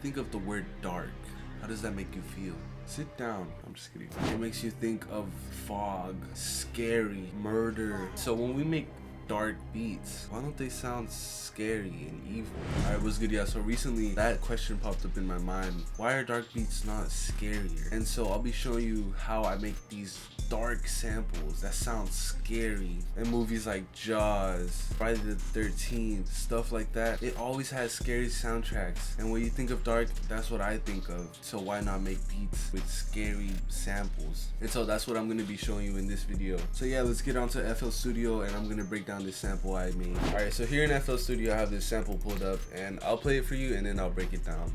think of the word dark, how does that make you feel? Sit down. I'm just kidding. It makes you think of fog, scary, murder. So when we make dark beats, why don't they sound scary and evil? Alright, what's good, y'all? So recently that question popped up in my mind. Why are dark beats not scarier? And so I'll be showing you how I make these dark samples that sound scary in movies like Jaws, Friday the 13th, stuff like that. It always has scary soundtracks, and when you think of dark, that's what I think of. So why not make beats with scary samples? And so that's what I'm going to be showing you in this video. So yeah, let's get on to FL Studio and I'm going to break down this sample I made. Alright, so here in FL Studio I have this sample pulled up and I'll play it for you and then I'll break it down.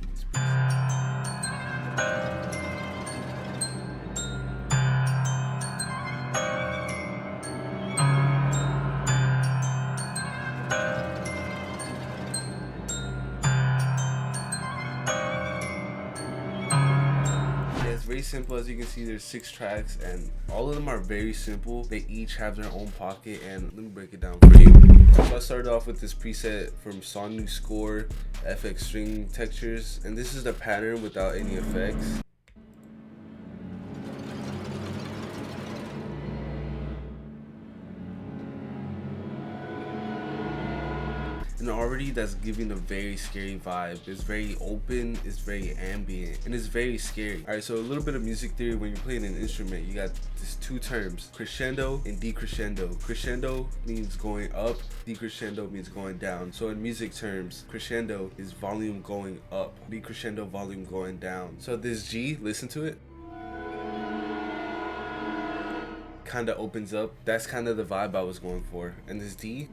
Very simple. As you can see, there's 6 tracks and all of them are very simple. They each have their own pocket, and let me break it down for you. So I started off with this preset from Song New Score, FX String Textures, and this is the pattern without any effects. And already that's giving a very scary vibe. It's very open, it's very ambient, and it's very scary. Alright, so a little bit of music theory. When you're playing an instrument, you got these 2 terms, crescendo and decrescendo. Crescendo means going up, decrescendo means going down. So in music terms, crescendo is volume going up, decrescendo volume going down. So this G, listen to it, kind of opens up. That's kind of the vibe I was going for. And this D,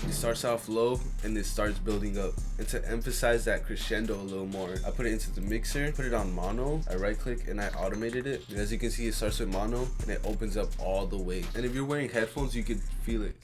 it starts off low and it starts building up. And to emphasize that crescendo a little more, I put it into the mixer, put it on mono, I right click and I automated it. And as you can see, it starts with mono and it opens up all the way. And if you're wearing headphones, you can feel it.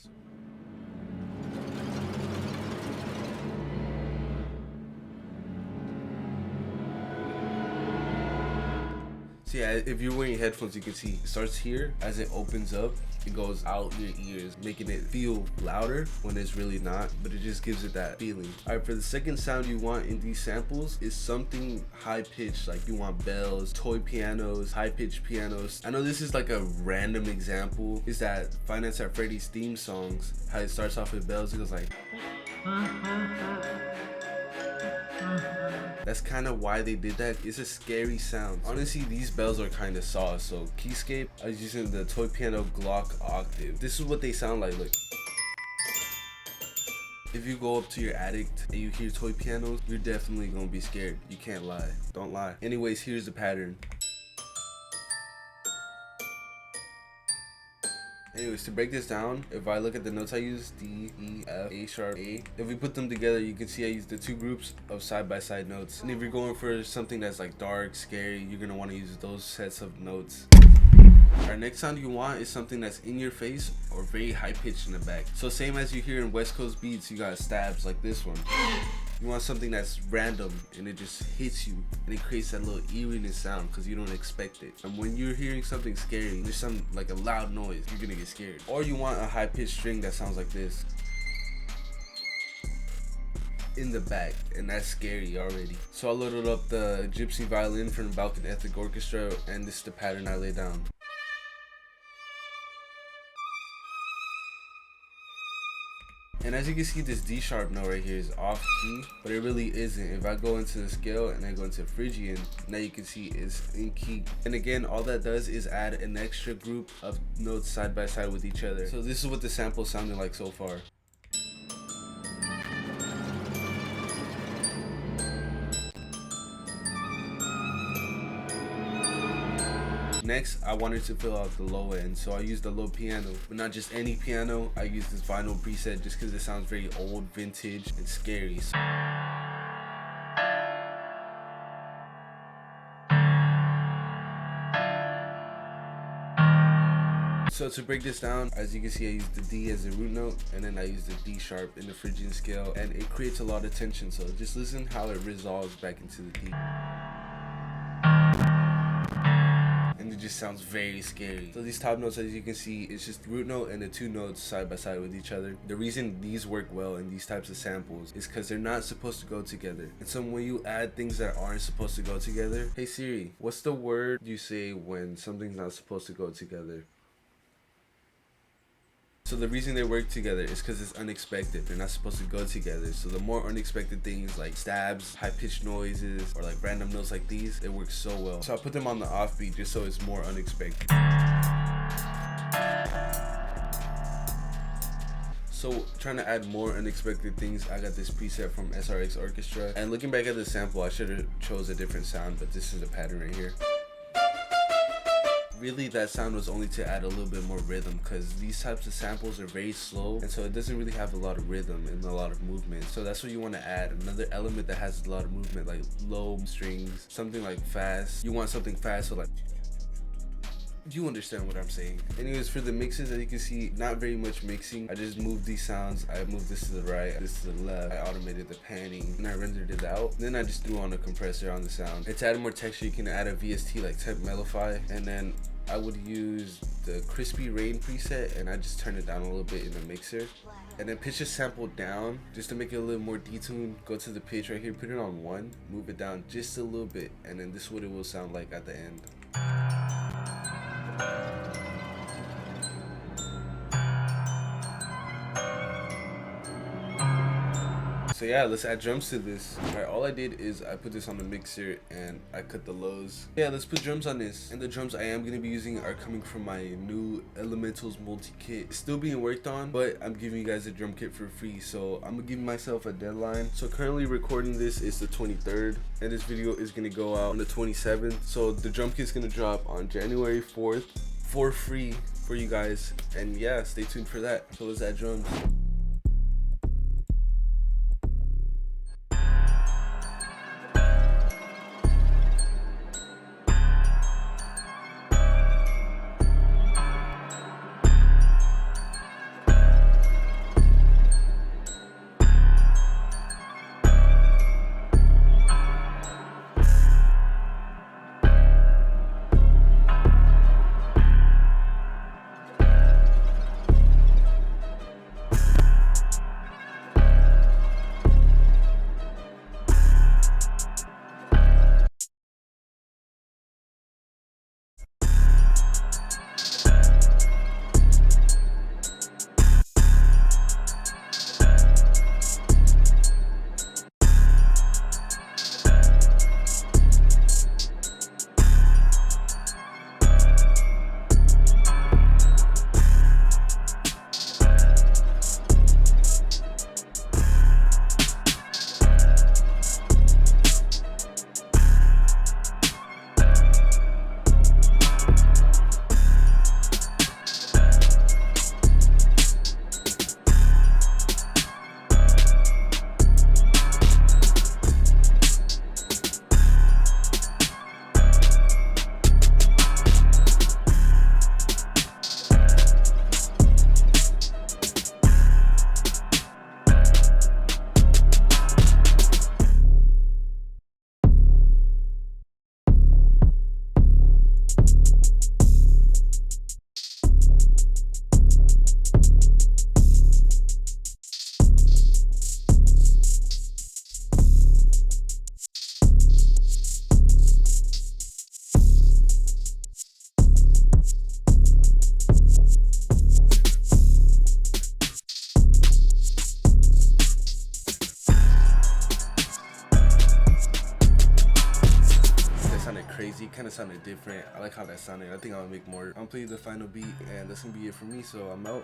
So yeah, if you're wearing headphones, you can see it starts here. As it opens up, it goes out your ears, making it feel louder when it's really not, but it just gives it that feeling. Alright, for the second sound you want in these samples is something high pitched, like you want bells, toy pianos, high pitched pianos. I know this is like a random example, is that Five Nights at Freddy's theme songs, how it starts off with bells, it goes like that's kind of why they did that. It's a scary sound. Honestly, these bells are kind of sauce. So keyscape, I was using the toy piano Glock octave. This is what they sound like. Look. If you go up to your attic and you hear toy pianos, you're definitely gonna be scared. You can't lie. Don't lie. Anyways, here's the pattern. Anyways, to break this down, if I look at the notes I use, D, E, F, A sharp, A. If we put them together, you can see I use the 2 groups of side-by-side notes. And if you're going for something that's like dark, scary, you're gonna want to use those sets of notes. Our next sound you want is something that's in your face or very high pitched in the back. So same as you hear in West Coast beats, you got stabs like this one. You want something that's random and it just hits you and it creates that little eeriness sound because you don't expect it. And when you're hearing something scary, there's some like a loud noise, you're gonna get scared. Or you want a high pitched string that sounds like this in the back, and that's scary already. So I loaded up the gypsy violin from the Balkan Ethnic Orchestra, and this is the pattern I lay down. And as you can see, this D sharp note right here is off key, but it really isn't. If I go into the scale and I go into Phrygian, now you can see it's in key. And again, all that does is add an extra group of notes side by side with each other. So this is what the sample sounded like so far. Next, I wanted to fill out the low end, so I used the low piano, but not just any piano. I used this vinyl preset just because it sounds very old, vintage, and scary. So to break this down, as you can see, I used the D as a root note, and then I used the D sharp in the Phrygian scale, and it creates a lot of tension. So just listen how it resolves back into the D. And it just sounds very scary. So these top notes, as you can see, it's just root note and the 2 notes side by side with each other. The reason these work well in these types of samples is because they're not supposed to go together. And so when you add things that aren't supposed to go together, hey Siri, what's the word you say when something's not supposed to go together? So the reason they work together is because it's unexpected. They're not supposed to go together. So the more unexpected things like stabs, high-pitched noises, or like random notes like these, it works so well. So I put them on the offbeat just so it's more unexpected. So trying to add more unexpected things, I got this preset from SRX Orchestra. And looking back at the sample, I should have chose a different sound, but this is the pattern right here. Really, that sound was only to add a little bit more rhythm, because these types of samples are very slow, and so it doesn't really have a lot of rhythm and a lot of movement. So that's what you want to add, another element that has a lot of movement, like low strings, something like fast. You want something fast, so like, you understand what I'm saying. Anyways, for the mixes, as you can see, not very much mixing. I just moved these sounds. I moved this to the right, this to the left. I automated the panning, and I rendered it out. Then I just threw on a compressor on the sound. And to add more texture, you can add a VST like Temp Mellify, and then I would use the Crispy Rain preset, and I just turn it down a little bit in the mixer. And then pitch the sample down just to make it a little more detuned. Go to the pitch right here, put it on 1, move it down just a little bit, and then this is what it will sound like at the end. So yeah, let's add drums to this. Alright, all I did is I put this on the mixer and I cut the lows. Yeah, let's put drums on this. And the drums I am going to be using are coming from my new Elementals multi-kit. Still being worked on, but I'm giving you guys a drum kit for free. So I'm going to give myself a deadline. So currently recording this is the 23rd, and this video is going to go out on the 27th. So the drum kit's going to drop on January 4th for free for you guys. And yeah, stay tuned for that. So let's add drums. Crazy, kind of sounded different. I like how that sounded. I think I'll make more. I'm playing the final beat, and that's gonna be it for me, so I'm out.